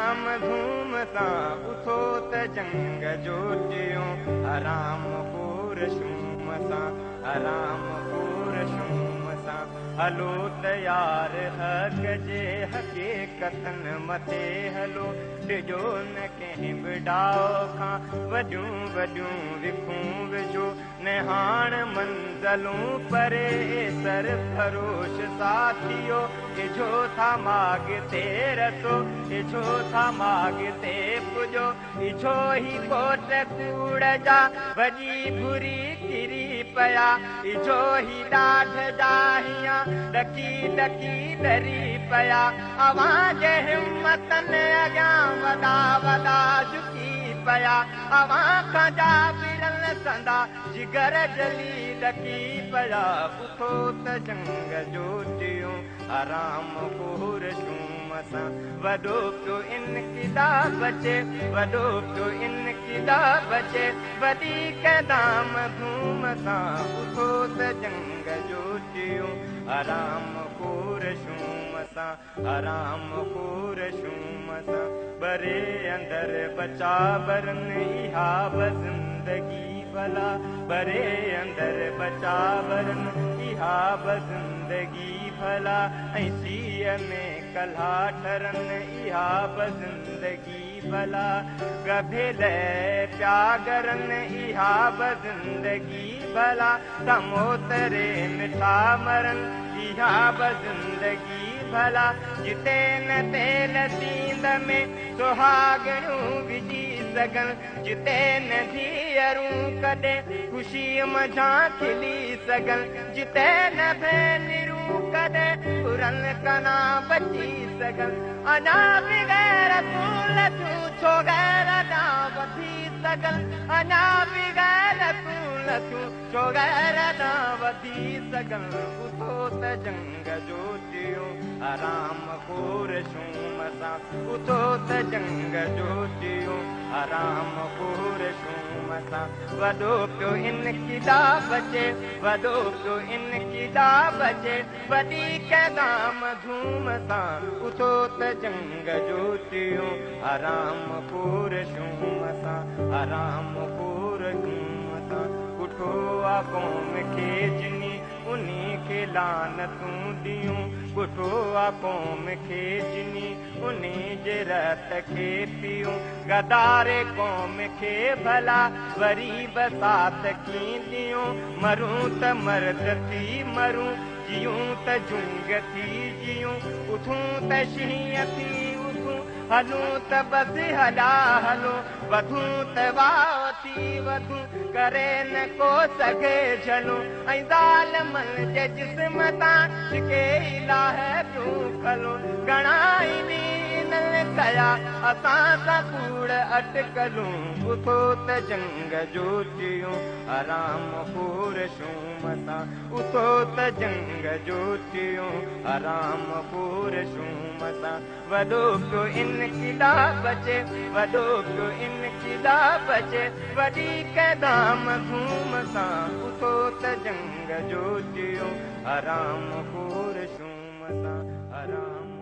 राम धूम सां उथो त जंग जोटियूं हराम पूर शूम सां हराम पूर शूम सां हलो तयार हक़ जे हक़ीक़तन मथे हलो ॾिजो न कंहिं बि डाओ खां वॾियूं वॾियूं विखूं विझो न हाण मंज़लूं परे सरफरोश साथियो इझो था माॻिते रसो इझो था माॻिते पुॼो इझो ही कोट कूड़ जा वॾी बुरी किरी पिया इझो ही ॾाढ जा हियां ॾकी ॾकी डरी पिया अवां जे हिम्मतनि अॻियां वॾा वॾा झुकी पिया अवां खां जा बिरल संदा जिगर जली ॾकी पिया उथो त जंग जोटियूं आराम पूर शूम सां वॾो पियो इनक़िलाब अचे वॾो पियो इनक़िलाब अचे वॾी क़दाम धूम सां उथो त जंग जोटियूं आराम पूर शूम सां आराम पूर शूम सां बरे अंदरि बचा बरनि इहा ज़िंदगी भला बरे अंदरि बचा बरनि इहा ज़िंदगी भला ऐं सीअ में कल्हा ठरनि इहा ज़िंदगी भला गभेल पिया गरनि इहा ज़िंदगी भला समोतरे मिठा मरनि इहा ज़िंदगी भला जिते न तेल सींद में सुहागणूं विझी सघनि जिते न धीअरूं कॾहिं ख़ुशीअ मझां खिली सघनि जिते न भेनरूं कॾहिं पुरनि कना बची सघनि अञा बि गैर तूं लथूं छो गैर ॾां वधी सघनि अञा बि गैर तूं लथूं छो गैर ॾां वधी सघनि उथो त जंग जोटियूं आराम पूर शूम सां उथो त जंग जोटियूं आराम पूर शूम सां वॾो पियो इनक़िलाब अचे वॾो पियो इनक़िलाब अचे वॾी क़दाम धूम सां उथो त जंग जोटियूं आराम पूर शूम सां आराम पूर शूम सां उठो आ क़ौम खे जिनी उन्ही खे लानतूं ॾियूं ॿुधो आ क़ौम खे जिनी उन्ही जे रत खे पियूं गदारे क़ौम खे भला वरी बसात कीअं ॾियूं मरूं त मर्द थी मरूं जियूं त जुंग थी जियूं उथूं त शींहं थी उथूं हलूं त बसि हला हलो वधूं त वाह थी वधूं करे न को सघे झलूं ऐं ज़ालिमन जे जिस्म तां छिके इलाह तूं खलो घणा ई ॾींहं कया असां सां कूड़ अटकलूं उथो त जंग जोटियूं आराम पूर शूम सां उथो त जंग जोटियूं आराम पूर शूम सां वॾो पियो इनक़िलाब अचे वॾो पियो इनक़िलाब अचे वॾी क़दाम धूम सां उथो त जंग जोटियूं आराम पूर शूम सां आराम